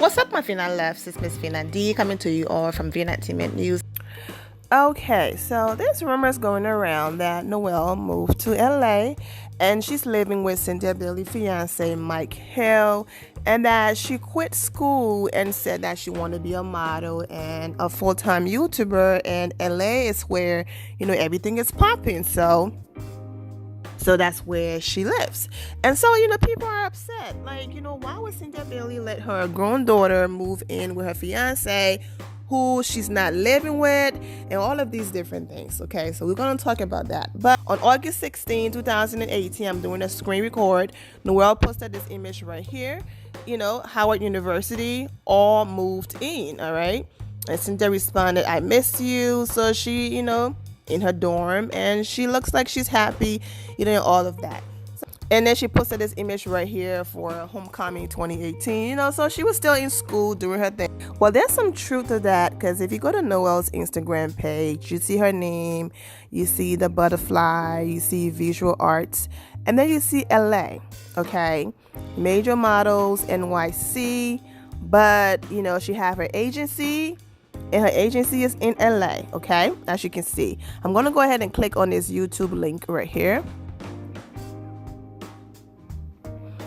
What's up, my Fina loves? It's Miss Fina D coming to you all from Vienna Entertainment News. Okay, so there's rumors going around that Noelle moved to LA and she's living with Cynthia Billy's fiance Mike Hill, and that she quit school and said that she wanted to be a model and a full-time YouTuber, and LA is where everything is popping. So that's where she lives. And so, people are upset. Like, why would Cynthia Bailey let her grown daughter move in with her fiance who she's not living with, and all of these different things? Okay, so we're going to talk about that. But on August 16, 2018, I'm doing a screen record. Noelle posted this image right here. Howard University all moved in, all right? And Cynthia responded, "I miss you." So she, in her dorm, and she looks like she's happy, all of that. And then she posted this image right here for homecoming 2018, so she was still in school doing her thing. Well, there's some truth to that, because if you go to Noelle's Instagram page, you see her name, you see the butterfly, you see visual arts, and then you see LA, okay? Major Models NYC, but she have her agency, and her agency is in LA, okay? As you can see, I'm going to go ahead and click on this YouTube link right here.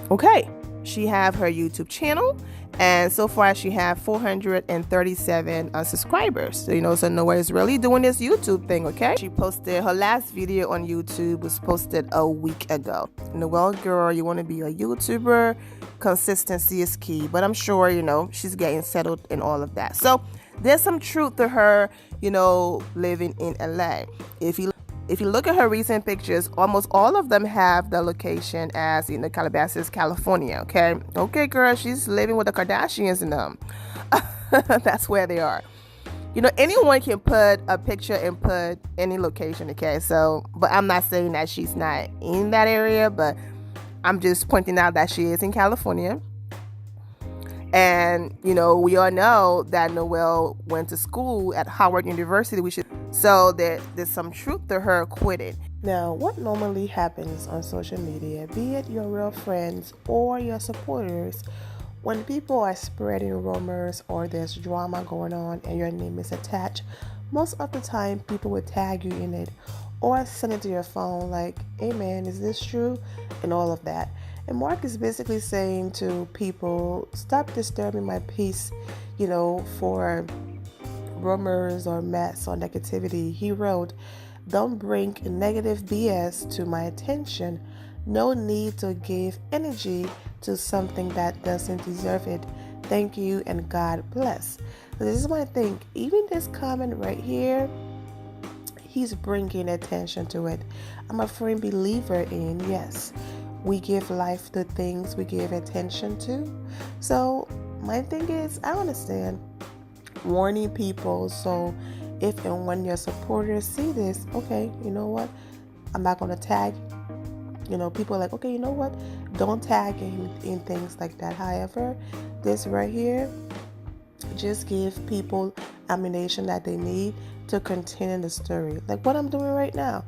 Okay, she have her YouTube channel, and so far she have 437 subscribers. So Noelle is really doing this YouTube thing, okay? She posted her last video on YouTube, was posted a week ago. Noelle, girl, you want to be a YouTuber, consistency is key, but I'm sure she's getting settled in all of that. So there's some truth to her living in LA. If you look at her recent pictures, almost all of them have the location as Calabasas, California. Okay, girl, she's living with the Kardashians and them. That's where they are. Anyone can put a picture and put any location. Okay, so, but I'm not saying that she's not in that area, but I'm just pointing out that she is in California. And we all know that Noelle went to school at Howard University, so there's some truth to her quitting. Now, what normally happens on social media, be it your real friends or your supporters, when people are spreading rumors or there's drama going on and your name is attached, most of the time people will tag you in it or send it to your phone like, "Hey man, is this true?" and all of that. And Mark is basically saying to people, stop disturbing my peace, for rumors or mess or negativity. He wrote, "Don't bring negative BS to my attention. No need to give energy to something that doesn't deserve it. Thank you and God bless." So this is what I think. Even this comment right here, he's bringing attention to it. I'm a firm believer in, yes, we give life to things we give attention to. So my thing is, I understand warning people. So if and when your supporters see this, okay, you know what? I'm not going to tag. People are like, okay, you know what? Don't tag in things like that. However, this right here, just give people ammunition that they need to continue the story. Like what I'm doing right now.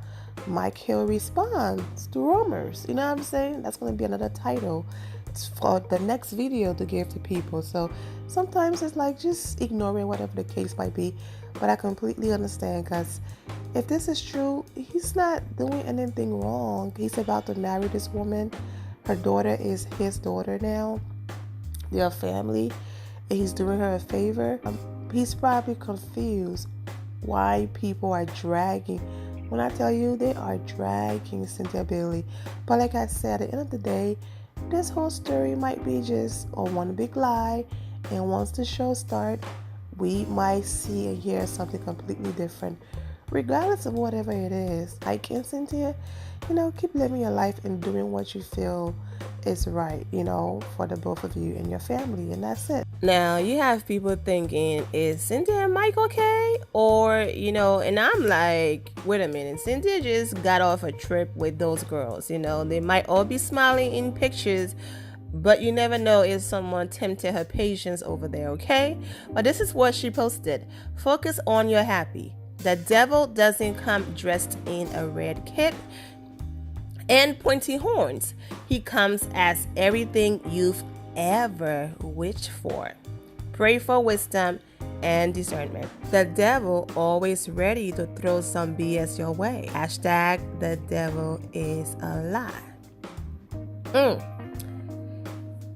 Mike Hill responds to rumors. You know what I'm saying? That's going to be another title for the next video to give to people. So sometimes it's like just ignoring whatever the case might be. But I completely understand, because if this is true, he's not doing anything wrong. He's about to marry this woman. Her daughter is his daughter now. They're family. And he's doing her a favor. He's probably confused why people are dragging. When I tell you, they are dragging Cynthia Bailey. But like I said, at the end of the day, this whole story might be just one big lie. And once the show starts, we might see and hear something completely different. Regardless of whatever it is, Ike and Cynthia, keep living your life and doing what you feel is right, for the both of you and your family, and that's it. Now, you have people thinking, is Cynthia and Mike okay? Or, and I'm like, wait a minute, Cynthia just got off a trip with those girls, they might all be smiling in pictures, but you never know if someone tempted her patience over there, okay? But this is what she posted. "Focus on your happy. The devil doesn't come dressed in a red cape and pointy horns. He comes as everything you've ever wished for." Pray for wisdom and discernment. The devil always ready to throw some BS your way. Hashtag the devil is a lie.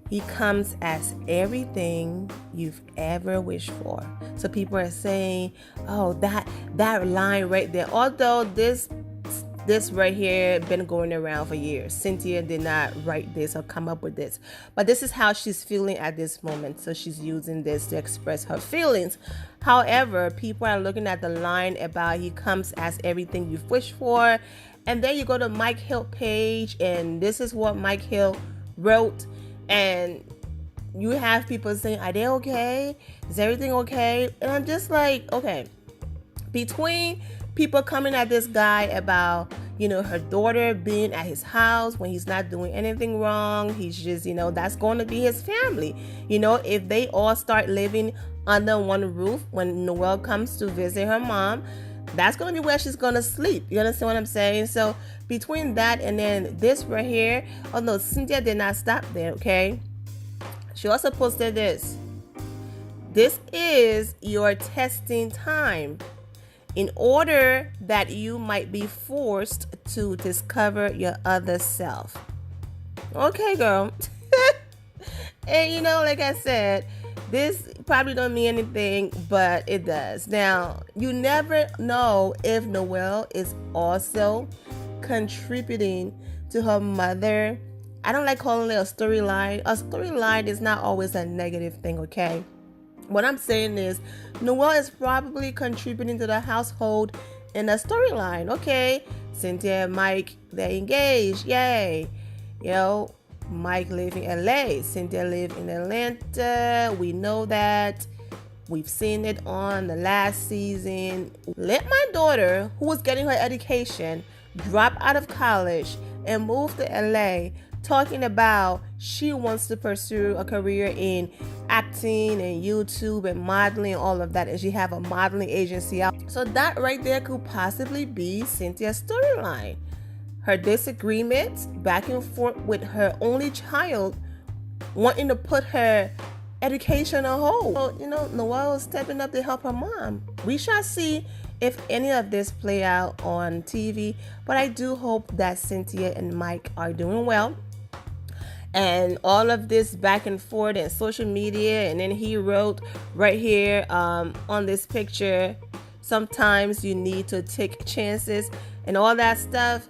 He comes as everything you've ever wished for. So people are saying, oh, that line right there. Although this right here been going around for years. Cynthia did not write this or come up with this. But this is how she's feeling at this moment. So she's using this to express her feelings. However, people are looking at the line about he comes as everything you've wished for. And then you go to Mike Hill page, and this is what Mike Hill wrote. And you have people saying, are they okay? Is everything okay? And I'm just like, okay. Between people coming at this guy about, her daughter being at his house when he's not doing anything wrong. He's just, that's going to be his family. If they all start living under one roof when Noelle comes to visit her mom, that's going to be where she's going to sleep. You understand what I'm saying? So between that and then this right here, although Cynthia did not stop there, okay? She also posted this. This is your testing time, in order that you might be forced to discover your other self. Okay, girl. And like I said, this probably don't mean anything, but it does. Now, you never know if Noelle is also contributing to her mother. I don't like calling it a storyline. A storyline is not always a negative thing, okay? What I'm saying is, Noelle is probably contributing to the household in a storyline. Okay, Cynthia and Mike, they're engaged. Yay. Mike live in LA. Cynthia live in Atlanta. We know that. We've seen it on the last season. Let my daughter, who was getting her education, drop out of college and move to LA, talking about she wants to pursue a career in acting and YouTube and modeling, all of that, and she have a modeling agency out. So that right there could possibly be Cynthia's storyline. Her disagreements back and forth with her only child, wanting to put her education on hold. So, Noelle is stepping up to help her mom. We shall see if any of this play out on TV, but I do hope that Cynthia and Mike are doing well. And all of this back and forth and social media, and then he wrote right here on this picture, sometimes you need to take chances and all that stuff.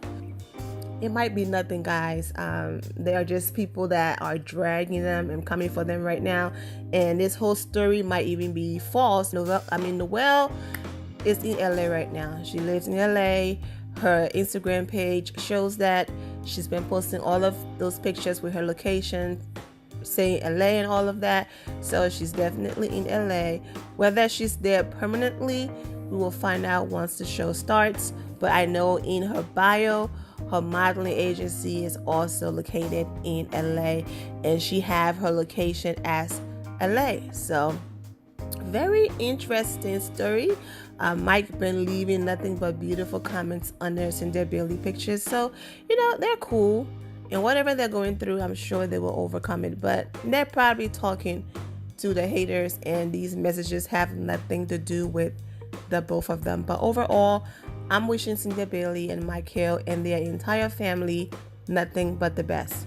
It might be nothing, guys. They are just people that are dragging them and coming for them right now. And this whole story might even be false. Noelle is in LA right now. She lives in LA. Her Instagram page shows that she's been posting all of those pictures with her location, saying LA and all of that. So she's definitely in LA. Whether she's there permanently, we will find out once the show starts. But I know in her bio, her modeling agency is also located in LA, and she have her location as LA. So very interesting story. Mike been leaving nothing but beautiful comments under Cynthia Bailey pictures. So, they're cool. And whatever they're going through, I'm sure they will overcome it. But they're probably talking to the haters, and these messages have nothing to do with the both of them. But overall, I'm wishing Cynthia Bailey and Mike Hill and their entire family nothing but the best.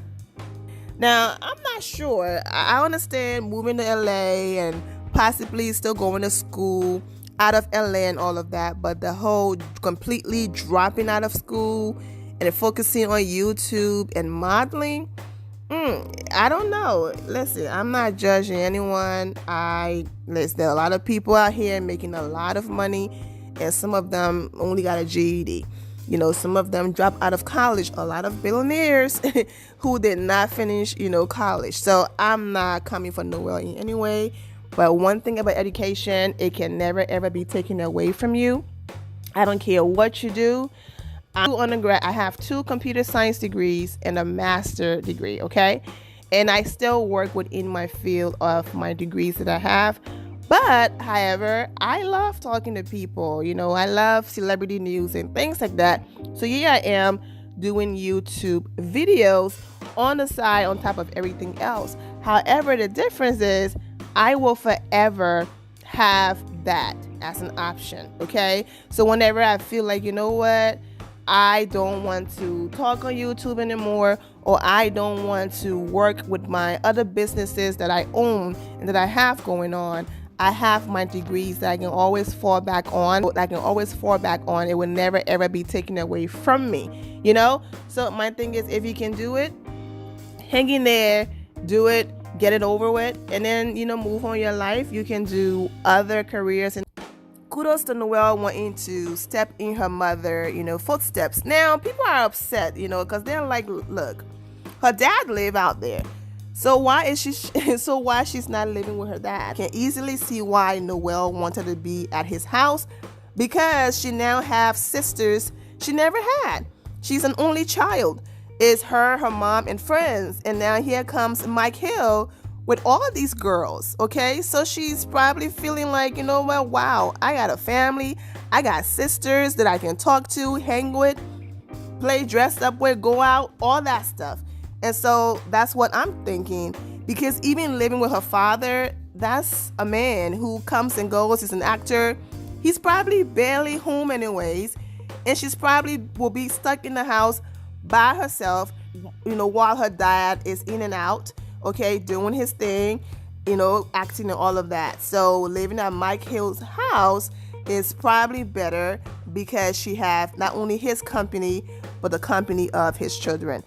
Now, I'm not sure. I understand moving to LA and possibly still going to school out of LA and all of that, but the whole completely dropping out of school and focusing on YouTube and modeling, I don't know. Listen, I'm not judging anyone. There are a lot of people out here making a lot of money, and some of them only got a GED. Some of them dropped out of college. A lot of billionaires who did not finish, college. So I'm not coming for Noelle in any way. But one thing about education, it can never, ever be taken away from you. I don't care what you do. I have 2 computer science degrees and a master degree, okay? And I still work within my field of my degrees that I have. But, however, I love talking to people. I love celebrity news and things like that. So here I am doing YouTube videos on the side on top of everything else. However, the difference is I will forever have that as an option, okay? So whenever I feel like, you know what, I don't want to talk on YouTube anymore, or I don't want to work with my other businesses that I own and that I have going on, I have my degrees that I can always fall back on. It will never ever be taken away from me, you know? So my thing is, if you can do it, hang in there, do it, get it over with, and then, you know, move on your life. You can do other careers. And kudos to Noelle wanting to step in her mother, you know, footsteps. Now, people are upset, you know, because they're like, look, her dad live out there. So why is she's not living with her dad? I can easily see why Noelle wanted to be at his house, because she now have sisters she never had. She's an only child. It's her mom, and friends. And now here comes Mike Hill with all of these girls, okay? So she's probably feeling like, you know what, wow, I got a family. I got sisters that I can talk to, hang with, play dressed up with, go out, all that stuff. And so that's what I'm thinking, because even living with her father, that's a man who comes and goes. He's an actor. He's probably barely home anyways. And she's probably will be stuck in the house by herself, you know, while her dad is in and out, okay, doing his thing, you know, acting and all of that. So living at Mike Hill's house is probably better, because she have not only his company, but the company of his children.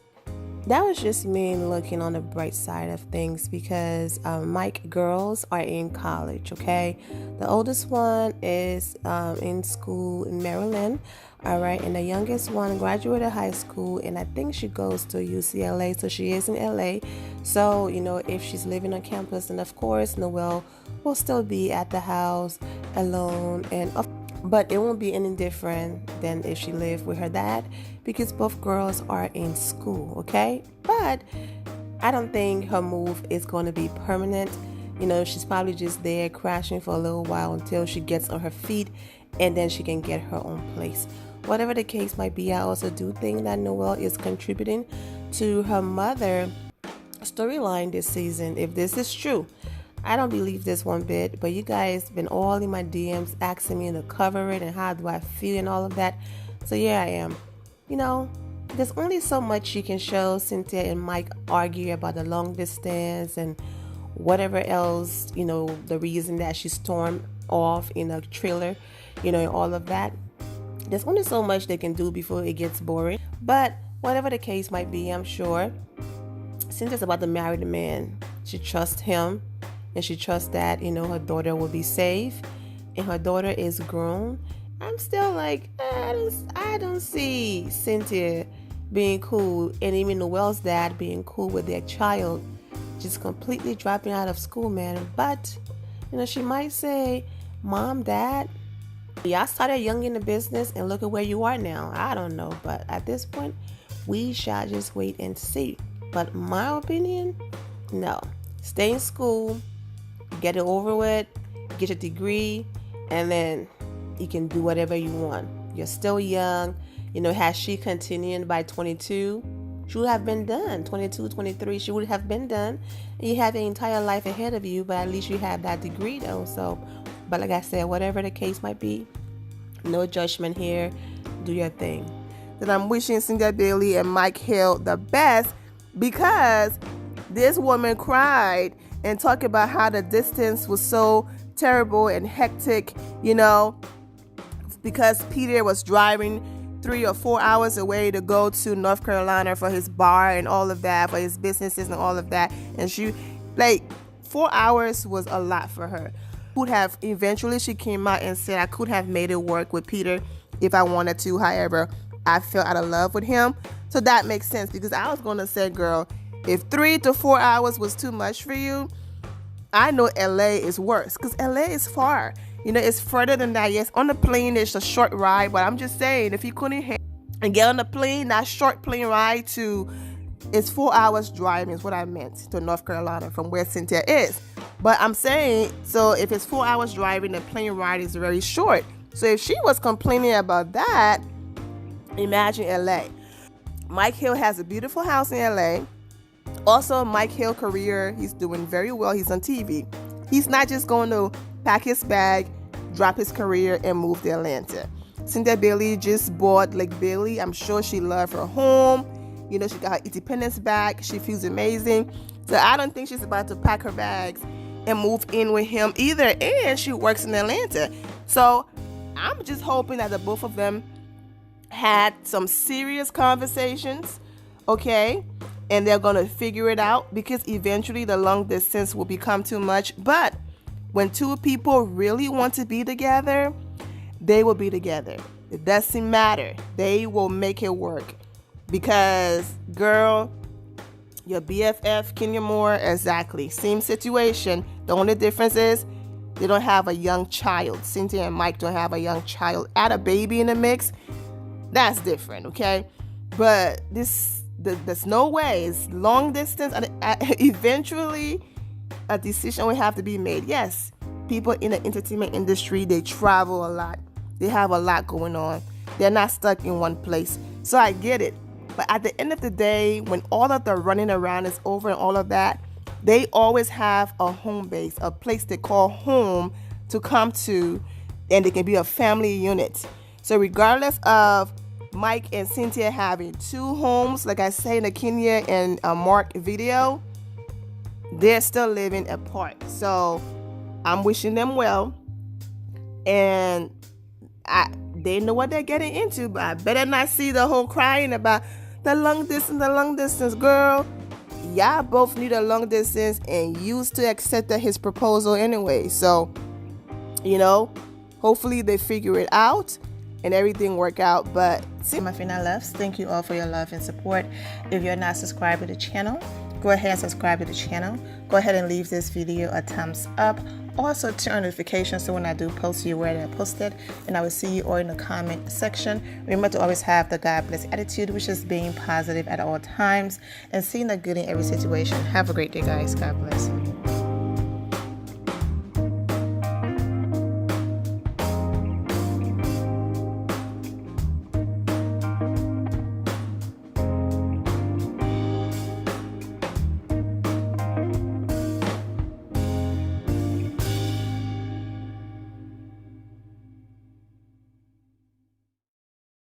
That was just me looking on the bright side of things, because Mike girls are in college, okay? The oldest one is in school in Maryland, all right? And the youngest one graduated high school, and I think she goes to UCLA, so she is in LA. So, you know, if she's living on campus, then of course Noelle will still be at the house alone, but it won't be any different than if she lived with her dad, because both girls are in school, okay? But I don't think her move is going to be permanent. You know, she's probably just there crashing for a little while until she gets on her feet, and then she can get her own place. Whatever the case might be, I also do think that Noelle is contributing to her mother storyline this season, if this is true. I don't believe this one bit, but you guys been all in my DMs asking me to cover it and how do I feel and all of that. So yeah, I am. You know, there's only so much you can show Cynthia and Mike argue about the long distance and whatever else, you know, the reason that she stormed off in a trailer, you know, and all of that. There's only so much they can do before it gets boring. But whatever the case might be, I'm sure Cynthia's about to marry the man. She trusts him. And she trusts that, you know, her daughter will be safe, and her daughter is grown. I'm still like, I don't see Cynthia being cool, and even Noelle's dad being cool with their child just completely dropping out of school, man. But, you know, she might say, Mom, Dad, y'all started young in the business, and look at where you are now. I don't know, but at this point, we shall just wait and see. But my opinion, no. Stay in school. Get it over with, get your degree, and then you can do whatever you want. You're still young. You know, has she continued by 22, she would have been done. 22, 23, she would have been done. And you have the entire life ahead of you, but at least you have that degree though. So, but like I said, whatever the case might be, no judgment here. Do your thing. Then I'm wishing Cynthia Bailey and Mike Hill the best, because this woman cried and talk about how the distance was so terrible and hectic, you know, because Peter was driving 3 or 4 hours away to go to North Carolina for his bar and all of that, for his businesses and all of that. And she, like, 4 hours was a lot for her. Eventually she came out and said, I could have made it work with Peter if I wanted to. However, I fell out of love with him. So that makes sense, because I was going to say, girl, if 3 to 4 hours was too much for you, I know LA is worse, because LA is far. You know, it's further than that. Yes, on the plane, it's a short ride, but I'm just saying, if you couldn't and get on the plane, that short plane ride it's 4 hours driving is what I meant, to North Carolina from where Cynthia is. But I'm saying, so if it's 4 hours driving, the plane ride is very short. So if she was complaining about that, imagine LA. Mike Hill has a beautiful house in LA. Also, Mike Hill career, he's doing very well. He's on TV. He's not just going to pack his bag, drop his career, and move to Atlanta. Cynthia Bailey just bought Lake Bailey. I'm sure she loved her home. You know, she got her independence back. She feels amazing. So I don't think she's about to pack her bags and move in with him either. And she works in Atlanta. So I'm just hoping that the both of them had some serious conversations, okay? And they're going to figure it out, because eventually the long distance will become too much. But when two people really want to be together, they will be together. It doesn't matter. They will make it work. Because, girl, your BFF, Kenya Moore, exactly. Same situation. The only difference is they don't have a young child. Cynthia and Mike don't have a young child. Add a baby in the mix, that's different, okay? But there's no way. It's long distance. Eventually, a decision will have to be made. Yes, people in the entertainment industry, they travel a lot. They have a lot going on. They're not stuck in one place. So I get it. But at the end of the day, when all of the running around is over and all of that, they always have a home base, a place they call home to come to, and they can be a family unit. So regardless of Mike and Cynthia having two homes, like I say in the Kenya and Mark video, they're still living apart. So I'm wishing them well. And they know what they're getting into, but I better not see the whole crying about the long distance, girl. Y'all both need a long distance, and used to accept his proposal anyway. So, you know, hopefully they figure it out and everything work out. But see, my final loves, thank you all for your love and support. If you're not subscribed to the channel, go ahead and subscribe to the channel. Go ahead and leave this video a thumbs up. Also turn on notifications so when I do post, you're aware that I posted. And I will see you all in the comment section. Remember to always have the God bless attitude, which is being positive at all times and seeing the good in every situation. Have a great day, guys. God bless.